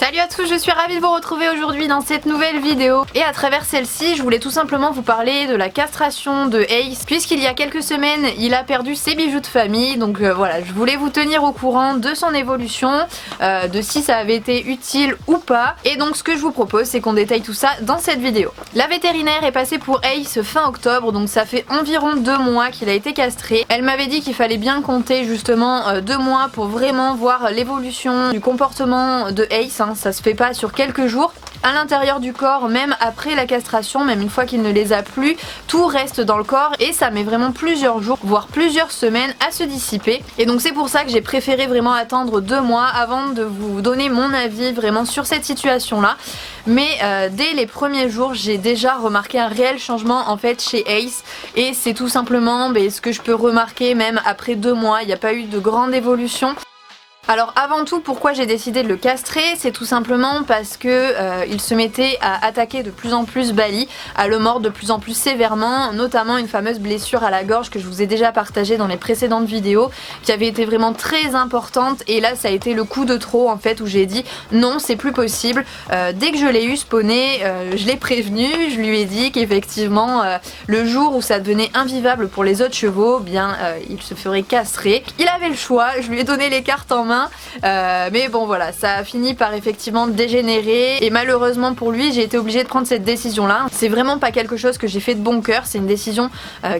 Salut à tous, je suis ravie de vous retrouver aujourd'hui dans cette nouvelle vidéo. Et à travers celle-ci, je voulais tout simplement vous parler de la castration de Ace, puisqu'il y a quelques semaines, il a perdu ses bijoux de famille. Donc voilà, je voulais vous tenir au courant de son évolution, de si ça avait été utile ou pas. Et donc ce que je vous propose, c'est qu'on détaille tout ça dans cette vidéo. La vétérinaire est passée pour Ace fin octobre, donc ça fait environ 2 mois qu'il a été castré. Elle m'avait dit qu'il fallait bien compter justement 2 mois pour vraiment voir l'évolution du comportement de Ace. Ça se fait pas sur quelques jours. À l'intérieur du corps, même après la castration, même une fois qu'il ne les a plus, tout reste dans le corps et ça met vraiment plusieurs jours, voire plusieurs semaines à se dissiper. Et donc c'est pour ça que j'ai préféré vraiment attendre 2 mois avant de vous donner mon avis vraiment sur cette situation là. Mais dès les premiers jours, j'ai déjà remarqué un réel changement en fait chez Ace, et c'est tout simplement ce que je peux remarquer même après 2 mois. Il n'y a pas eu de grande évolution. Alors avant tout, pourquoi j'ai décidé de le castrer, c'est tout simplement parce que il se mettait à attaquer de plus en plus Bali, à le mordre de plus en plus sévèrement, notamment une fameuse blessure à la gorge que je vous ai déjà partagée dans les précédentes vidéos, qui avait été vraiment très importante, et là ça a été le coup de trop en fait, où j'ai dit non, c'est plus possible. Dès que je l'ai eu spawné, je l'ai prévenu, je lui ai dit qu'effectivement le jour où ça devenait invivable pour les autres chevaux, il se ferait castrer. Il avait le choix, je lui ai donné les cartes en main. Mais bon voilà, ça a fini par effectivement dégénérer, et malheureusement pour lui j'ai été obligée de prendre cette décision là. C'est vraiment pas quelque chose que j'ai fait de bon cœur, c'est une décision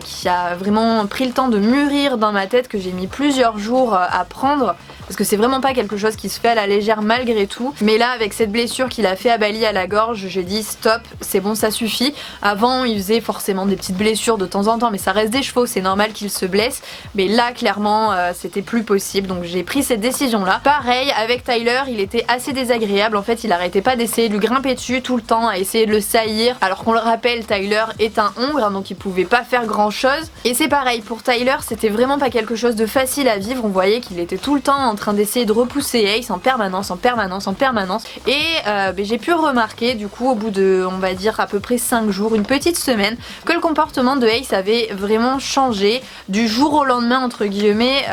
qui a vraiment pris le temps de mûrir dans ma tête, que j'ai mis plusieurs jours à prendre, parce que c'est vraiment pas quelque chose qui se fait à la légère malgré tout. Mais là, avec cette blessure qu'il a fait à Bali à la gorge, j'ai dit stop, c'est bon, ça suffit. Avant il faisait forcément des petites blessures de temps en temps, mais ça reste des chevaux, c'est normal qu'ils se blessent. Mais là clairement c'était plus possible, donc j'ai pris cette décision là. Pareil avec Tyler, il était assez désagréable en fait, il arrêtait pas d'essayer de lui grimper dessus tout le temps, à essayer de le saillir, alors qu'on le rappelle, Tyler est un hongre, donc il pouvait pas faire grand chose. Et c'est pareil pour Tyler, c'était vraiment pas quelque chose de facile à vivre, on voyait qu'il était tout le temps en train d'essayer de repousser Ace en permanence. Et j'ai pu remarquer du coup au bout de, on va dire à peu près 5 jours, une petite semaine, que le comportement de Ace avait vraiment changé. Du jour au lendemain entre guillemets,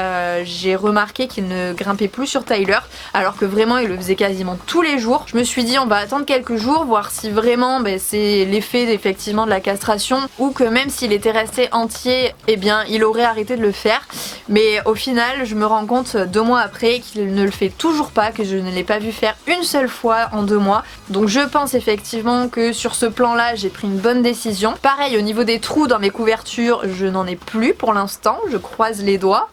j'ai remarqué qu'il ne grimpait plus sur Tyler, alors que vraiment il le faisait quasiment tous les jours. Je me suis dit on va attendre quelques jours, voir si vraiment c'est l'effet effectivement de la castration, ou que même s'il était resté entier, il aurait arrêté de le faire. Mais au final je me rends compte 2 mois après qu'il ne le fait toujours pas, que je ne l'ai pas vu faire une seule fois en 2 mois. Donc je pense effectivement que sur ce plan là j'ai pris une bonne décision. Pareil au niveau des trous dans mes couvertures, je n'en ai plus pour l'instant, je croise les doigts.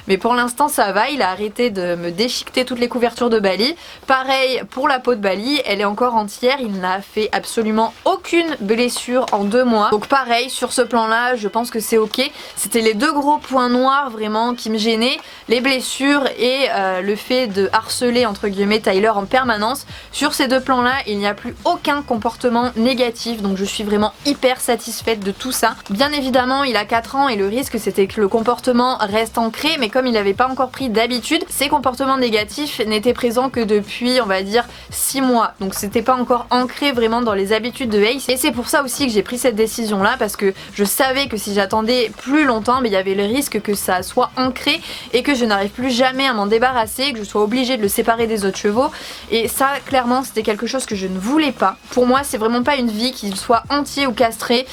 Mais pour l'instant ça va, il a arrêté de me déchiqueter toutes les couvertures de Bali. Pareil pour la peau de Bali, elle est encore entière, il n'a fait absolument aucune blessure en 2 mois. Donc pareil, sur ce plan là, je pense que c'est ok. C'était les 2 gros points noirs vraiment qui me gênaient, les blessures et le fait de harceler entre guillemets Tyler en permanence. Sur ces 2 plans là, il n'y a plus aucun comportement négatif, donc je suis vraiment hyper satisfaite de tout ça. Bien évidemment il a 4 ans et le risque c'était que le comportement reste ancré, mais comme il n'avait pas encore pris d'habitude, ces comportements négatifs n'étaient présents que depuis on va dire 6 mois, donc c'était pas encore ancré vraiment dans les habitudes de Ace. Et c'est pour ça aussi que j'ai pris cette décision là, parce que je savais que si j'attendais plus longtemps, il y avait le risque que ça soit ancré et que je n'arrive plus jamais à m'en débarrasser, que je sois obligée de le séparer des autres chevaux. Et ça clairement c'était quelque chose que je ne voulais pas. Pour moi c'est vraiment pas une vie, qu'il soit entier ou castré,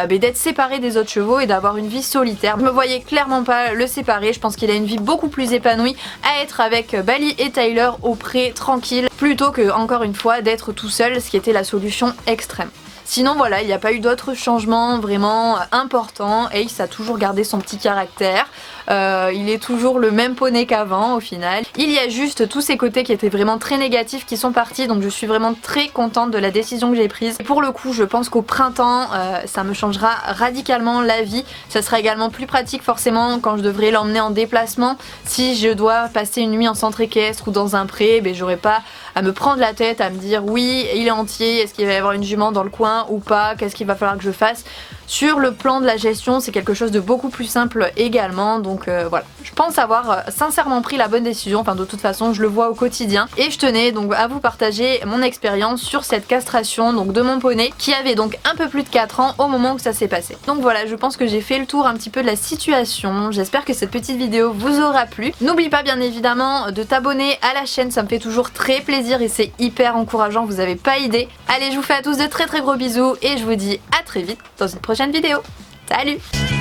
d'être séparé des autres chevaux et d'avoir une vie solitaire. Je me voyais clairement pas le séparer, je pense qu'il a une vie beaucoup plus épanouie à être avec Bali et Tyler au pré tranquille, plutôt que encore une fois d'être tout seul, ce qui était la solution extrême. Sinon voilà, il n'y a pas eu d'autres changements vraiment importants. Ace a toujours gardé son petit caractère. Il est toujours le même poney qu'avant au final. Il y a juste tous ces côtés qui étaient vraiment très négatifs qui sont partis, donc je suis vraiment très contente de la décision que j'ai prise. Et pour le coup je pense qu'au printemps ça me changera radicalement la vie. Ça sera également plus pratique forcément quand je devrais l'emmener en déplacement. Si je dois passer une nuit en centre équestre ou dans un pré, j'aurai pas à me prendre la tête, à me dire oui il est entier, est-ce qu'il va y avoir une jument dans le coin ou pas, qu'est-ce qu'il va falloir que je fasse. Sur le plan de la gestion, c'est quelque chose de beaucoup plus simple également, donc voilà. Je pense avoir sincèrement pris la bonne décision, enfin de toute façon je le vois au quotidien, et je tenais donc à vous partager mon expérience sur cette castration donc de mon poney qui avait donc un peu plus de 4 ans au moment où ça s'est passé. Donc voilà, je pense que j'ai fait le tour un petit peu de la situation, j'espère que cette petite vidéo vous aura plu. N'oublie pas bien évidemment de t'abonner à la chaîne, ça me fait toujours très plaisir et c'est hyper encourageant, vous avez pas idée. Allez, je vous fais à tous de très gros bisous et je vous dis à très vite dans une prochaine vidéo. Salut!